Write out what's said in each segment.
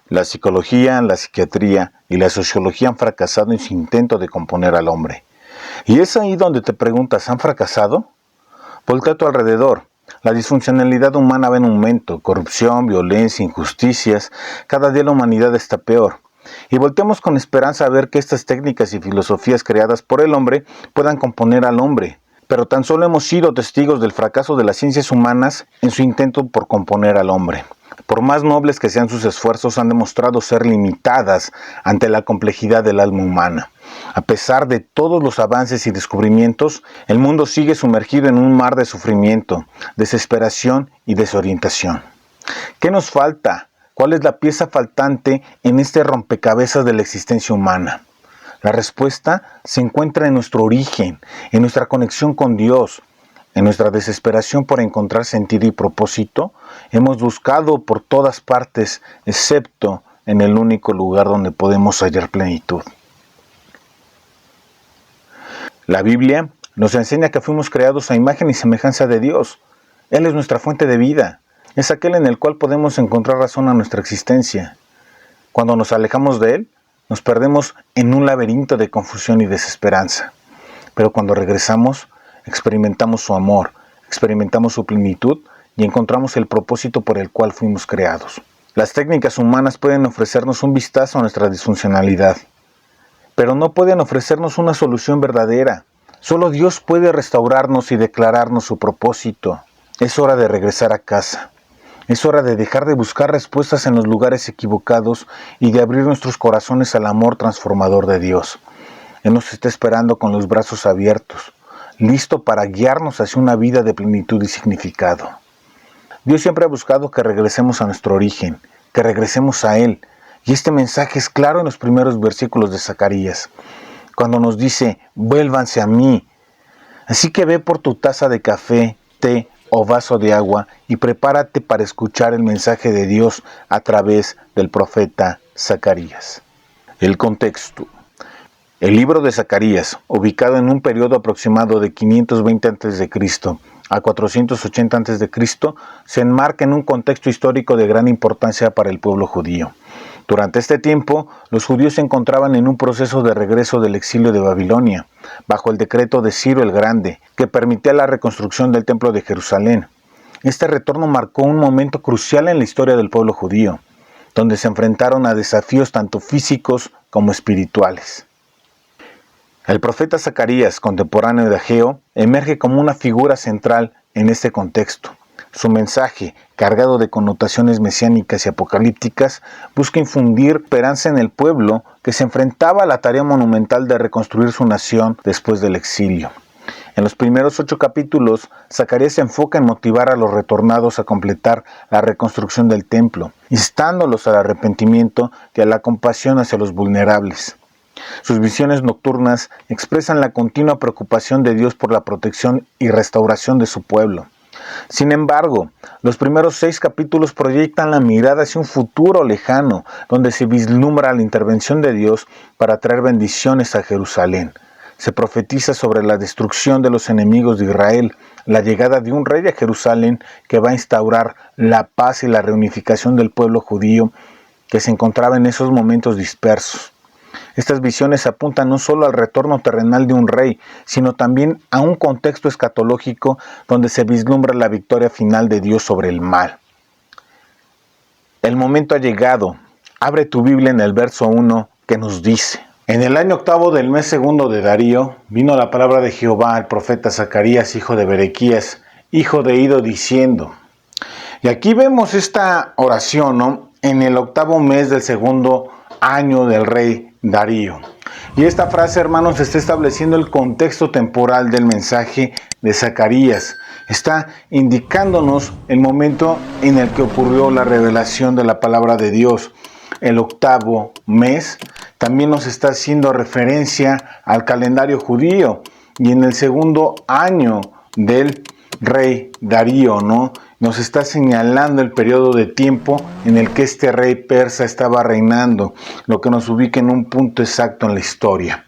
La psicología, la psiquiatría y la sociología han fracasado en su intento de componer al hombre. Y es ahí donde te preguntas, ¿han fracasado? Voltea a tu alrededor. La disfuncionalidad humana va en aumento, corrupción, violencia, injusticias. Cada día la humanidad está peor. Y volteamos con esperanza a ver que estas técnicas y filosofías creadas por el hombre puedan componer al hombre. Pero tan solo hemos sido testigos del fracaso de las ciencias humanas en su intento por componer al hombre. Por más nobles que sean sus esfuerzos, han demostrado ser limitadas ante la complejidad del alma humana. A pesar de todos los avances y descubrimientos, el mundo sigue sumergido en un mar de sufrimiento, desesperación y desorientación. ¿Qué nos falta? ¿Cuál es la pieza faltante en este rompecabezas de la existencia humana? La respuesta se encuentra en nuestro origen, en nuestra conexión con Dios. En nuestra desesperación por encontrar sentido y propósito, hemos buscado por todas partes, excepto en el único lugar donde podemos hallar plenitud. La Biblia nos enseña que fuimos creados a imagen y semejanza de Dios. Él es nuestra fuente de vida. Es aquel en el cual podemos encontrar razón a nuestra existencia. Cuando nos alejamos de Él, nos perdemos en un laberinto de confusión y desesperanza. Pero cuando regresamos, experimentamos su amor, experimentamos su plenitud y encontramos el propósito por el cual fuimos creados. Las técnicas humanas pueden ofrecernos un vistazo a nuestra disfuncionalidad, pero no pueden ofrecernos una solución verdadera. Solo Dios puede restaurarnos y declararnos su propósito. Es hora de regresar a casa. Es hora de dejar de buscar respuestas en los lugares equivocados y de abrir nuestros corazones al amor transformador de Dios. Él nos está esperando con los brazos abiertos, listo para guiarnos hacia una vida de plenitud y significado. Dios siempre ha buscado que regresemos a nuestro origen, que regresemos a Él. Y este mensaje es claro en los primeros versículos de Zacarías, cuando nos dice, vuélvanse a mí. Así que ve por tu taza de café, té o vaso de agua y prepárate para escuchar el mensaje de Dios a través del profeta Zacarías. El contexto. El libro de Zacarías, ubicado en un periodo aproximado de 520 a.C. a 480 a.C., se enmarca en un contexto histórico de gran importancia para el pueblo judío. Durante este tiempo, los judíos se encontraban en un proceso de regreso del exilio de Babilonia, bajo el decreto de Ciro el Grande, que permitía la reconstrucción del templo de Jerusalén. Este retorno marcó un momento crucial en la historia del pueblo judío, donde se enfrentaron a desafíos tanto físicos como espirituales. El profeta Zacarías, contemporáneo de Ageo, emerge como una figura central en este contexto. Su mensaje, cargado de connotaciones mesiánicas y apocalípticas, busca infundir esperanza en el pueblo que se enfrentaba a la tarea monumental de reconstruir su nación después del exilio. En los primeros 8 capítulos, Zacarías se enfoca en motivar a los retornados a completar la reconstrucción del templo, instándolos al arrepentimiento y a la compasión hacia los vulnerables. Sus visiones nocturnas expresan la continua preocupación de Dios por la protección y restauración de su pueblo. Sin embargo, los primeros 6 capítulos proyectan la mirada hacia un futuro lejano, donde se vislumbra la intervención de Dios para traer bendiciones a Jerusalén. Se profetiza sobre la destrucción de los enemigos de Israel, la llegada de un rey a Jerusalén que va a instaurar la paz y la reunificación del pueblo judío que se encontraba en esos momentos dispersos. Estas visiones apuntan no solo al retorno terrenal de un rey, sino también a un contexto escatológico donde se vislumbra la victoria final de Dios sobre el mal. El momento ha llegado. Abre tu Biblia en el verso 1 que nos dice: En el año 8 del mes segundo de Darío, vino la palabra de Jehová al profeta Zacarías, hijo de Berequías, hijo de Ido, diciendo. Y aquí vemos esta oración, ¿no? En el 8 mes del segundo año del rey Darío. Y esta frase, hermanos, está estableciendo el contexto temporal del mensaje de Zacarías. Está indicándonos el momento en el que ocurrió la revelación de la palabra de Dios. El 8 mes también nos está haciendo referencia al calendario judío. Y en el segundo año del rey Darío, ¿no? Nos está señalando el periodo de tiempo en el que este rey persa estaba reinando, lo que nos ubica en un punto exacto en la historia.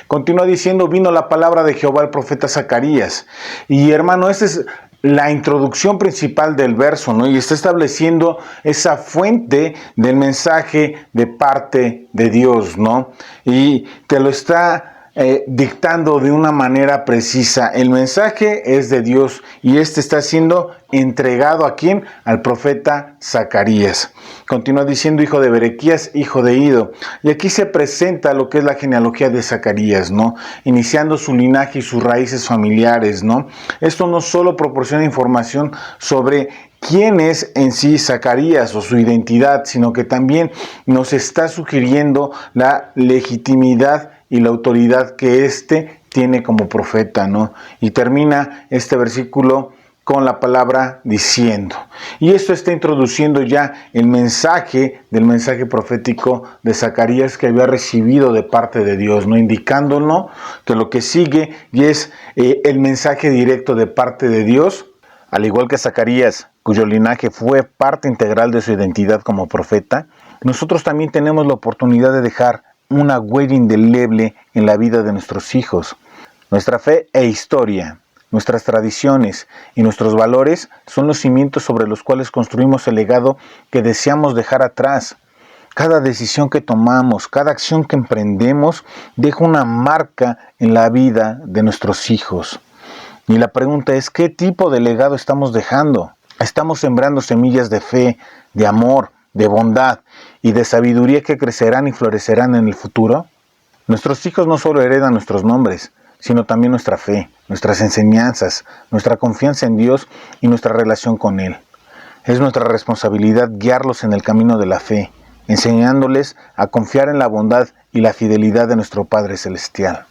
Continúa diciendo, vino la palabra de Jehová al profeta Zacarías. Y hermano, este es la introducción principal del verso, ¿no? Y está estableciendo esa fuente del mensaje de parte de Dios, ¿no? Y te lo está dictando de una manera precisa. El mensaje es de Dios y este está siendo entregado ¿a quién? Al profeta Zacarías. Continúa diciendo hijo de Berequías, hijo de Ido. Y aquí se presenta lo que es la genealogía de Zacarías, ¿no? Iniciando su linaje y sus raíces familiares, ¿no? Esto no solo proporciona información sobre quién es en sí Zacarías o su identidad, sino que también nos está sugiriendo la legitimidad y la autoridad que éste tiene como profeta, ¿no? Y termina este versículo con la palabra diciendo. Y esto está introduciendo ya el mensaje del mensaje profético de Zacarías que había recibido de parte de Dios, ¿no? Indicándonos que lo que sigue y es el mensaje directo de parte de Dios, al igual que Zacarías, cuyo linaje fue parte integral de su identidad como profeta. Nosotros también tenemos la oportunidad de dejar una huella indeleble en la vida de nuestros hijos. Nuestra fe e historia, nuestras tradiciones y nuestros valores son los cimientos sobre los cuales construimos el legado que deseamos dejar atrás. Cada decisión que tomamos, cada acción que emprendemos, deja una marca en la vida de nuestros hijos. Y la pregunta es, ¿qué tipo de legado estamos dejando? ¿Estamos sembrando semillas de fe, de amor, de bondad y de sabiduría que crecerán y florecerán en el futuro? Nuestros hijos no solo heredan nuestros nombres, sino también nuestra fe, nuestras enseñanzas, nuestra confianza en Dios y nuestra relación con Él. Es nuestra responsabilidad guiarlos en el camino de la fe, enseñándoles a confiar en la bondad y la fidelidad de nuestro Padre Celestial.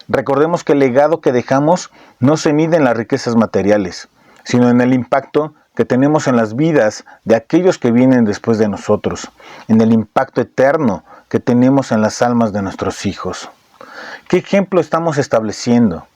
Recordemos que el legado que dejamos no se mide en las riquezas materiales, sino en el impacto que tenemos en las vidas de aquellos que vienen después de nosotros, en el impacto eterno que tenemos en las almas de nuestros hijos. ¿Qué ejemplo estamos estableciendo?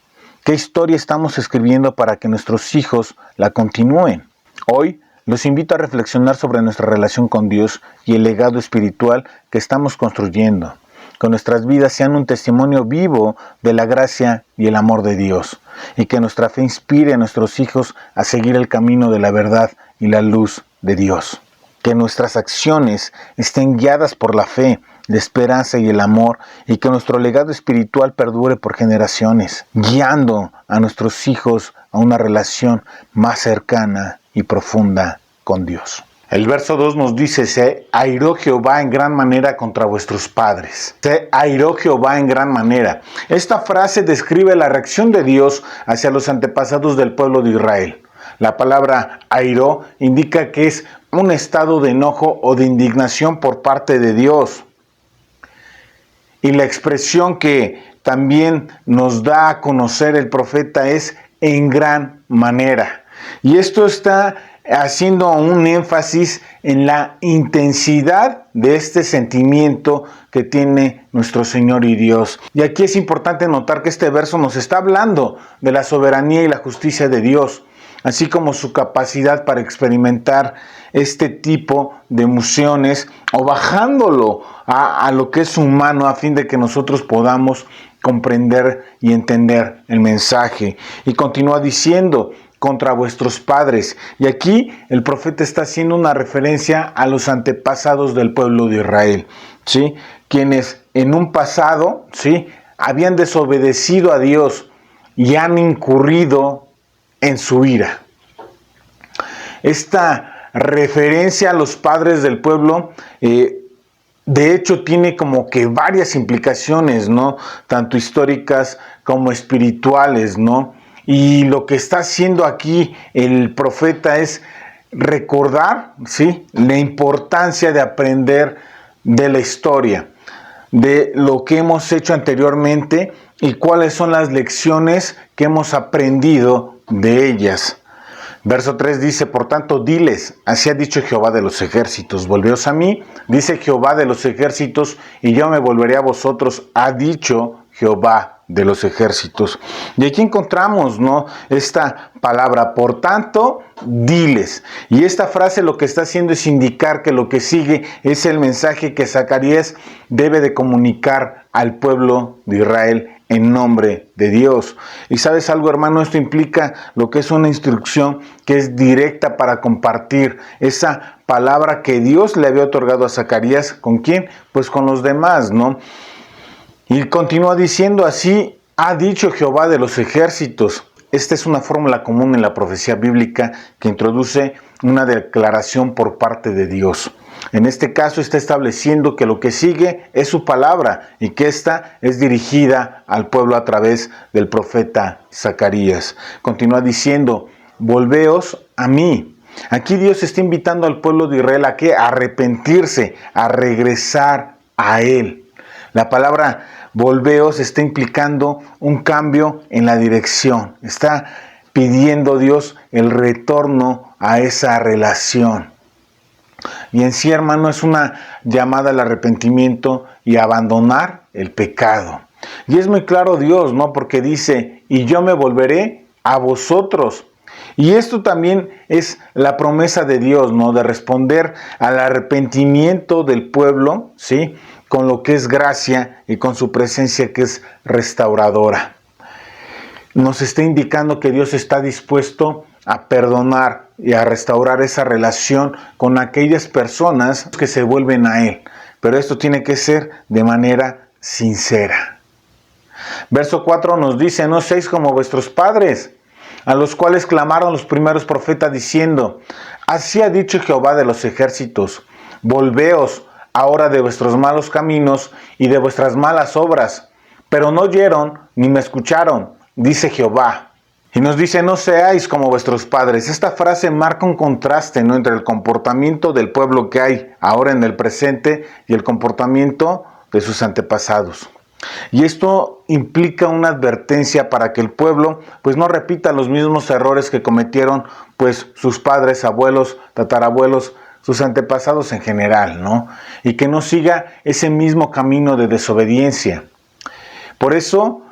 ¿Qué historia estamos escribiendo para que nuestros hijos la continúen? Hoy los invito a reflexionar sobre nuestra relación con Dios y el legado espiritual que estamos construyendo. Que nuestras vidas sean un testimonio vivo de la gracia y el amor de Dios, y que nuestra fe inspire a nuestros hijos a seguir el camino de la verdad y la luz de Dios. Que nuestras acciones estén guiadas por la fe, la esperanza y el amor, y que nuestro legado espiritual perdure por generaciones, guiando a nuestros hijos a una relación más cercana y profunda con Dios. El verso 2 nos dice, se airó Jehová en gran manera contra vuestros padres. Se airó Jehová en gran manera. Esta frase describe la reacción de Dios hacia los antepasados del pueblo de Israel. La palabra airó indica que es un estado de enojo o de indignación por parte de Dios. Y la expresión que también nos da a conocer el profeta es en gran manera. Y esto está haciendo un énfasis en la intensidad de este sentimiento que tiene nuestro Señor y Dios. Y aquí es importante notar que este verso nos está hablando de la soberanía y la justicia de Dios, así como su capacidad para experimentar este tipo de emociones o bajándolo a lo que es humano a fin de que nosotros podamos comprender y entender el mensaje. Y continúa diciendo, contra vuestros padres. Y aquí el profeta está haciendo una referencia a los antepasados del pueblo de Israel, ¿sí? Quienes en un pasado, ¿sí?, habían desobedecido a Dios y han incurrido en su ira. Esta referencia a los padres del pueblo, de hecho, tiene como que varias implicaciones, ¿no? Tanto históricas como espirituales, ¿no? Y lo que está haciendo aquí el profeta es recordar, ¿sí?, la importancia de aprender de la historia, de lo que hemos hecho anteriormente y cuáles son las lecciones que hemos aprendido de ellas. Verso 3 dice, por tanto, diles, así ha dicho Jehová de los ejércitos, volveos a mí, dice Jehová de los ejércitos, y yo me volveré a vosotros, ha dicho Jehová de los ejércitos. Y aquí encontramos, ¿no?, esta palabra, por tanto, diles. Y esta frase lo que está haciendo es indicar que lo que sigue es el mensaje que Zacarías debe de comunicar al pueblo de Israel en nombre de Dios. Y sabes algo, hermano, esto implica lo que es una instrucción que es directa para compartir esa palabra que Dios le había otorgado a Zacarías. ¿Con quién? Pues con los demás, ¿no? Y continúa diciendo: así ha dicho Jehová de los ejércitos. Esta es una fórmula común en la profecía bíblica que introduce una declaración por parte de Dios. En este caso está estableciendo que lo que sigue es su palabra y que ésta es dirigida al pueblo a través del profeta Zacarías. Continúa diciendo: volveos a mí. Aquí Dios está invitando al pueblo de Israel a que arrepentirse, a regresar a Él. La palabra volveos está implicando un cambio en la dirección. Está pidiendo Dios el retorno a esa relación. Y en sí, hermano, es una llamada al arrepentimiento y abandonar el pecado. Y es muy claro Dios, ¿no? Porque dice: y yo me volveré a vosotros. Y esto también es la promesa de Dios, ¿no? De responder al arrepentimiento del pueblo, ¿sí? Con lo que es gracia y con su presencia que es restauradora. Nos está indicando que Dios está dispuesto a perdonar y a restaurar esa relación con aquellas personas que se vuelven a Él. Pero esto tiene que ser de manera sincera. Verso 4 nos dice: no seáis como vuestros padres, a los cuales clamaron los primeros profetas diciendo: así ha dicho Jehová de los ejércitos, volveos ahora de vuestros malos caminos y de vuestras malas obras. Pero no oyeron ni me escucharon, dice Jehová. Y nos dice: no seáis como vuestros padres. Esta frase marca un contraste, ¿no?, entre el comportamiento del pueblo que hay ahora en el presente y el comportamiento de sus antepasados. Y esto implica una advertencia para que el pueblo pues no repita los mismos errores que cometieron pues sus padres, abuelos, tatarabuelos, sus antepasados en general, ¿no? Y que no siga ese mismo camino de desobediencia. Por eso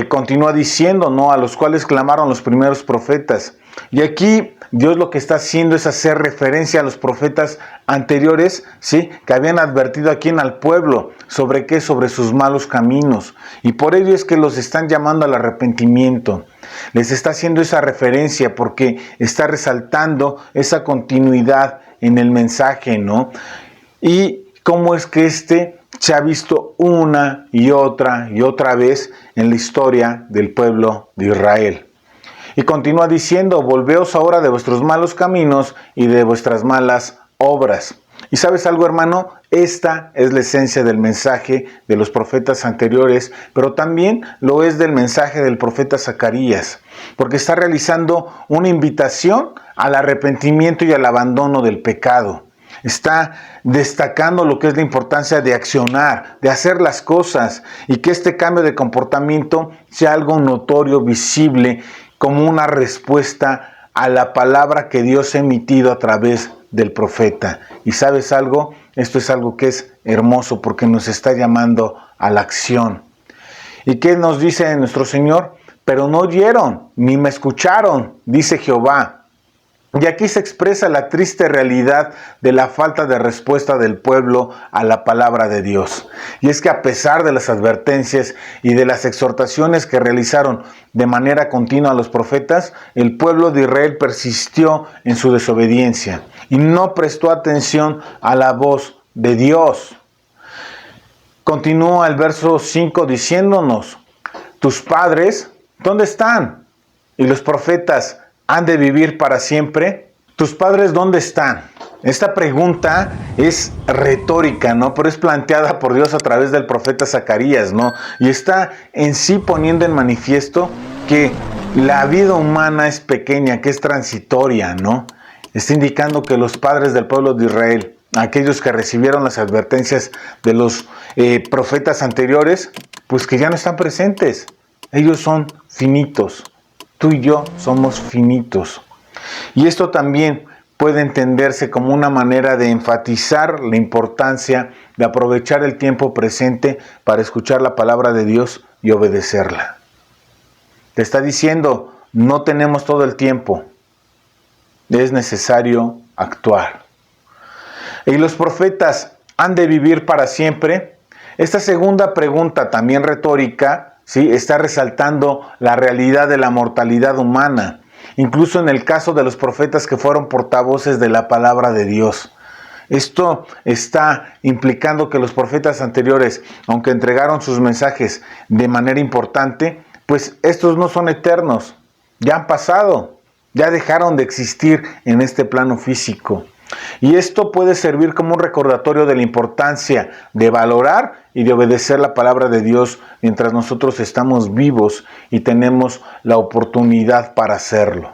continúa diciendo, ¿no?, a los cuales clamaron los primeros profetas. Y aquí Dios lo que está haciendo es hacer referencia a los profetas anteriores, ¿sí?, que habían advertido aquí al pueblo. ¿Sobre qué? Sobre sus malos caminos. Y por ello es que los están llamando al arrepentimiento. Les está haciendo esa referencia porque está resaltando esa continuidad en el mensaje, ¿no? Y cómo es que se ha visto una y otra vez en la historia del pueblo de Israel. Y continúa diciendo: volveos ahora de vuestros malos caminos y de vuestras malas obras. Y sabes algo, hermano, esta es la esencia del mensaje de los profetas anteriores, pero también lo es del mensaje del profeta Zacarías, porque está realizando una invitación al arrepentimiento y al abandono del pecado. Está destacando lo que es la importancia de accionar, de hacer las cosas, y que este cambio de comportamiento sea algo notorio, visible, como una respuesta a la palabra que Dios ha emitido a través del profeta. Y ¿sabes algo? Esto es algo que es hermoso porque nos está llamando a la acción. ¿Y qué nos dice nuestro Señor? Pero no oyeron, ni me escucharon, dice Jehová. Y aquí se expresa la triste realidad de la falta de respuesta del pueblo a la palabra de Dios. Y es que a pesar de las advertencias y de las exhortaciones que realizaron de manera continua a los profetas, el pueblo de Israel persistió en su desobediencia y no prestó atención a la voz de Dios. Continúa el verso 5 diciéndonos: tus padres, ¿dónde están? Y los profetas, ¿han de vivir para siempre? ¿Tus padres dónde están? Esta pregunta es retórica, ¿no? Pero es planteada por Dios a través del profeta Zacarías, ¿no? Y está en sí poniendo en manifiesto que la vida humana es pequeña, que es transitoria, ¿no? Está indicando que los padres del pueblo de Israel, aquellos que recibieron las advertencias de los profetas anteriores, pues que ya no están presentes. Ellos son finitos. Tú y yo somos finitos. Y esto también puede entenderse como una manera de enfatizar la importancia de aprovechar el tiempo presente para escuchar la palabra de Dios y obedecerla. Te está diciendo: no tenemos todo el tiempo. Es necesario actuar. ¿Y los profetas han de vivir para siempre? Esta segunda pregunta, también retórica, ¿sí?, está resaltando la realidad de la mortalidad humana, incluso en el caso de los profetas que fueron portavoces de la palabra de Dios. Esto está implicando que los profetas anteriores, aunque entregaron sus mensajes de manera importante, pues estos no son eternos, ya han pasado, ya dejaron de existir en este plano físico. Y esto puede servir como un recordatorio de la importancia de valorar y de obedecer la palabra de Dios mientras nosotros estamos vivos y tenemos la oportunidad para hacerlo.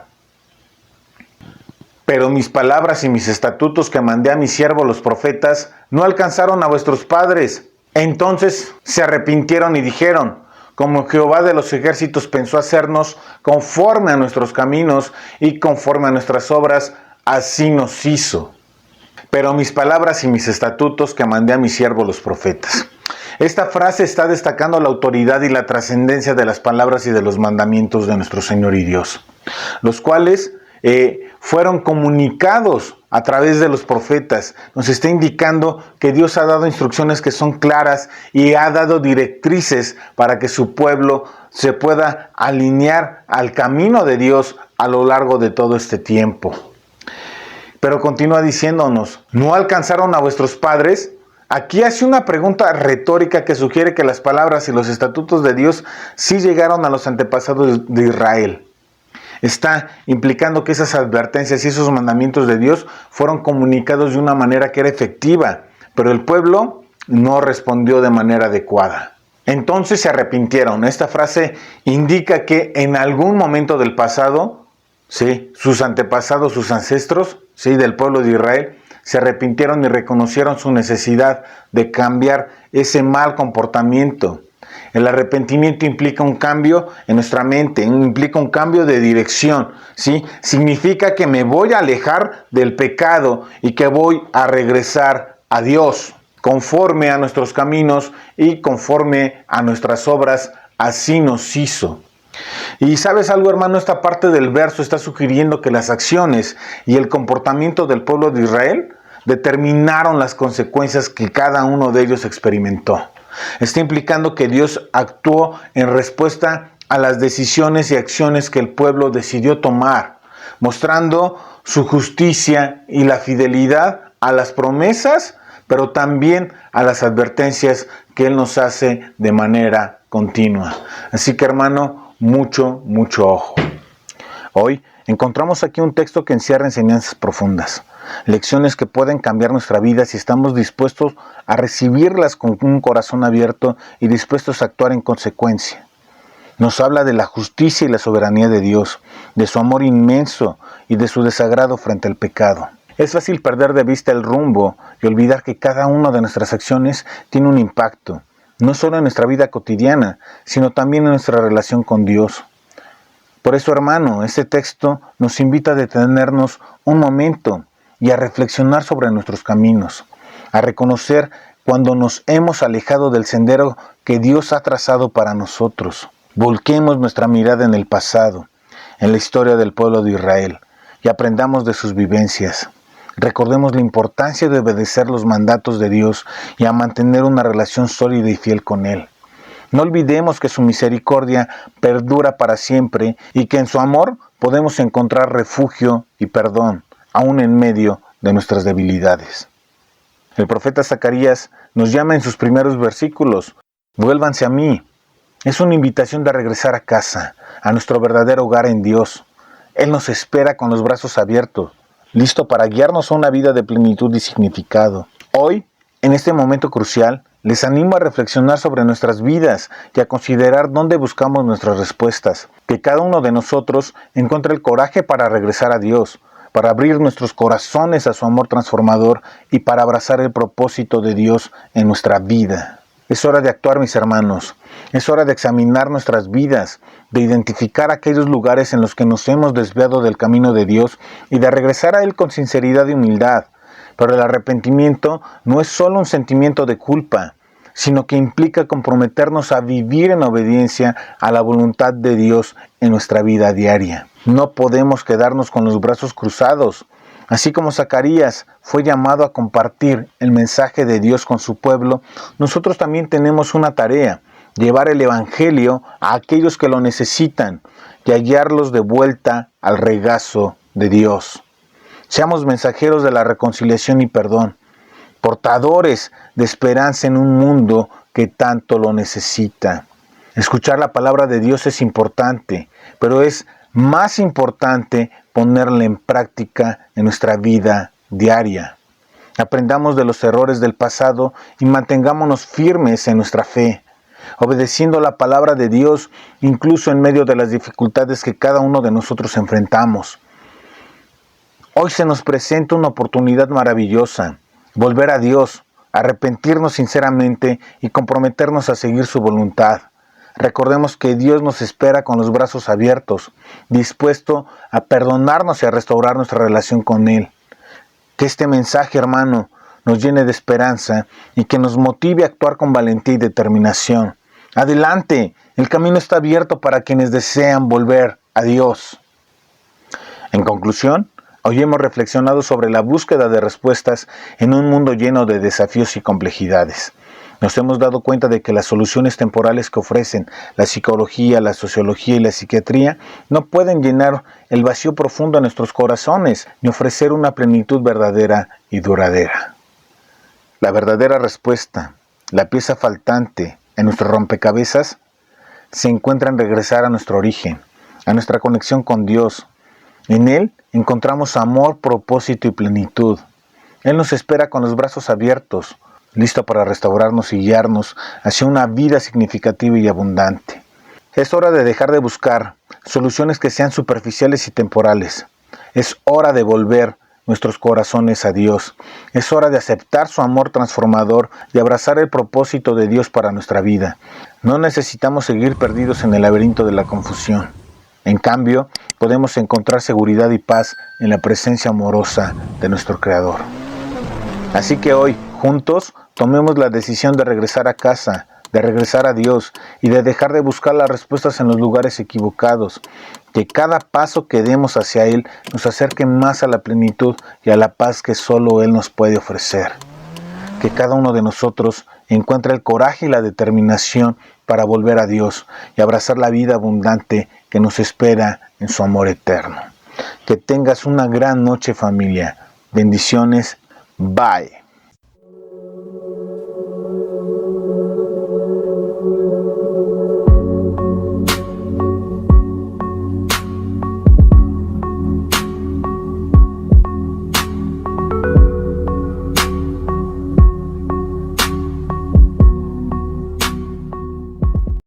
Pero mis palabras y mis estatutos que mandé a mis siervos los profetas no alcanzaron a vuestros padres. Entonces se arrepintieron y dijeron: como Jehová de los ejércitos pensó hacernos conforme a nuestros caminos y conforme a nuestras obras, así nos hizo. Pero mis palabras y mis estatutos que mandé a mis siervos los profetas. Esta frase está destacando la autoridad y la trascendencia de las palabras y de los mandamientos de nuestro Señor y Dios, los cuales fueron comunicados a través de los profetas. Nos está indicando que Dios ha dado instrucciones que son claras y ha dado directrices para que su pueblo se pueda alinear al camino de Dios a lo largo de todo este tiempo. Pero continúa diciéndonos: ¿no alcanzaron a vuestros padres? Aquí hace una pregunta retórica que sugiere que las palabras y los estatutos de Dios sí llegaron a los antepasados de Israel. Está implicando que esas advertencias y esos mandamientos de Dios fueron comunicados de una manera que era efectiva, pero el pueblo no respondió de manera adecuada. Entonces se arrepintieron. Esta frase indica que en algún momento del pasado, ¿sí?, sus antepasados, sus ancestros, ¿sí?, del pueblo de Israel, se arrepintieron y reconocieron su necesidad de cambiar ese mal comportamiento. El arrepentimiento implica un cambio en nuestra mente, implica un cambio de dirección, ¿sí? Significa que me voy a alejar del pecado y que voy a regresar a Dios, conforme a nuestros caminos y conforme a nuestras obras, así nos hizo. Y ¿sabes algo, hermano? Esta parte del verso está sugiriendo que las acciones y el comportamiento del pueblo de Israel determinaron las consecuencias que cada uno de ellos experimentó. Está implicando que Dios actuó en respuesta a las decisiones y acciones que el pueblo decidió tomar, mostrando su justicia y la fidelidad a las promesas, pero también a las advertencias que Él nos hace de manera continua. Así que, hermano, mucho ojo. Hoy encontramos aquí un texto que encierra enseñanzas profundas, lecciones que pueden cambiar nuestra vida si estamos dispuestos a recibirlas con un corazón abierto y dispuestos a actuar en consecuencia. Nos habla de la justicia y la soberanía de Dios, de su amor inmenso y de su desagrado frente al pecado. Es fácil perder de vista el rumbo y olvidar que cada una de nuestras acciones tiene un impacto, no solo en nuestra vida cotidiana, sino también en nuestra relación con Dios. Por eso, hermano, este texto nos invita a detenernos un momento y a reflexionar sobre nuestros caminos, a reconocer cuando nos hemos alejado del sendero que Dios ha trazado para nosotros. Volquemos nuestra mirada en el pasado, en la historia del pueblo de Israel, y aprendamos de sus vivencias. Recordemos la importancia de obedecer los mandatos de Dios y a mantener una relación sólida y fiel con Él. No olvidemos que su misericordia perdura para siempre y que en su amor podemos encontrar refugio y perdón, aún en medio de nuestras debilidades. El profeta Zacarías nos llama en sus primeros versículos: vuélvanse a mí. Es una invitación de regresar a casa, a nuestro verdadero hogar en Dios. Él nos espera con los brazos abiertos, listo para guiarnos a una vida de plenitud y significado. Hoy, en este momento crucial, les animo a reflexionar sobre nuestras vidas y a considerar dónde buscamos nuestras respuestas. Que cada uno de nosotros encuentre el coraje para regresar a Dios, para abrir nuestros corazones a su amor transformador y para abrazar el propósito de Dios en nuestra vida. Es hora de actuar, mis hermanos. Es hora de examinar nuestras vidas, de identificar aquellos lugares en los que nos hemos desviado del camino de Dios y de regresar a Él con sinceridad y humildad. Pero el arrepentimiento no es solo un sentimiento de culpa, sino que implica comprometernos a vivir en obediencia a la voluntad de Dios en nuestra vida diaria. No podemos quedarnos con los brazos cruzados. Así como Zacarías fue llamado a compartir el mensaje de Dios con su pueblo, nosotros también tenemos una tarea: llevar el Evangelio a aquellos que lo necesitan y a guiarlos de vuelta al regazo de Dios. Seamos mensajeros de la reconciliación y perdón, portadores de esperanza en un mundo que tanto lo necesita. Escuchar la palabra de Dios es importante, pero es más importante ponerla en práctica en nuestra vida diaria. Aprendamos de los errores del pasado y mantengámonos firmes en nuestra fe, obedeciendo la palabra de Dios incluso en medio de las dificultades que cada uno de nosotros enfrentamos. Hoy se nos presenta una oportunidad maravillosa, volver a Dios, arrepentirnos sinceramente y comprometernos a seguir su voluntad. Recordemos que Dios nos espera con los brazos abiertos, dispuesto a perdonarnos y a restaurar nuestra relación con Él. Que este mensaje, hermano, nos llene de esperanza y que nos motive a actuar con valentía y determinación. Adelante, el camino está abierto para quienes desean volver a Dios. En conclusión, hoy hemos reflexionado sobre la búsqueda de respuestas en un mundo lleno de desafíos y complejidades. Nos hemos dado cuenta de que las soluciones temporales que ofrecen la psicología, la sociología y la psiquiatría no pueden llenar el vacío profundo de nuestros corazones ni ofrecer una plenitud verdadera y duradera. La verdadera respuesta, la pieza faltante en nuestro rompecabezas, se encuentra en regresar a nuestro origen, a nuestra conexión con Dios. En Él encontramos amor, propósito y plenitud. Él nos espera con los brazos abiertos, listo para restaurarnos y guiarnos hacia una vida significativa y abundante. Es hora de dejar de buscar soluciones que sean superficiales y temporales. Es hora de volver nuestros corazones a Dios. Es hora de aceptar su amor transformador y abrazar el propósito de Dios para nuestra vida. No necesitamos seguir perdidos en el laberinto de la confusión. En cambio, podemos encontrar seguridad y paz en la presencia amorosa de nuestro Creador. Así que hoy, juntos, tomemos la decisión de regresar a casa, de regresar a Dios y de dejar de buscar las respuestas en los lugares equivocados. Que cada paso que demos hacia Él nos acerque más a la plenitud y a la paz que solo Él nos puede ofrecer. Que cada uno de nosotros encuentre el coraje y la determinación para volver a Dios y abrazar la vida abundante que nos espera en su amor eterno. Que tengas una gran noche, familia. Bendiciones. Bye.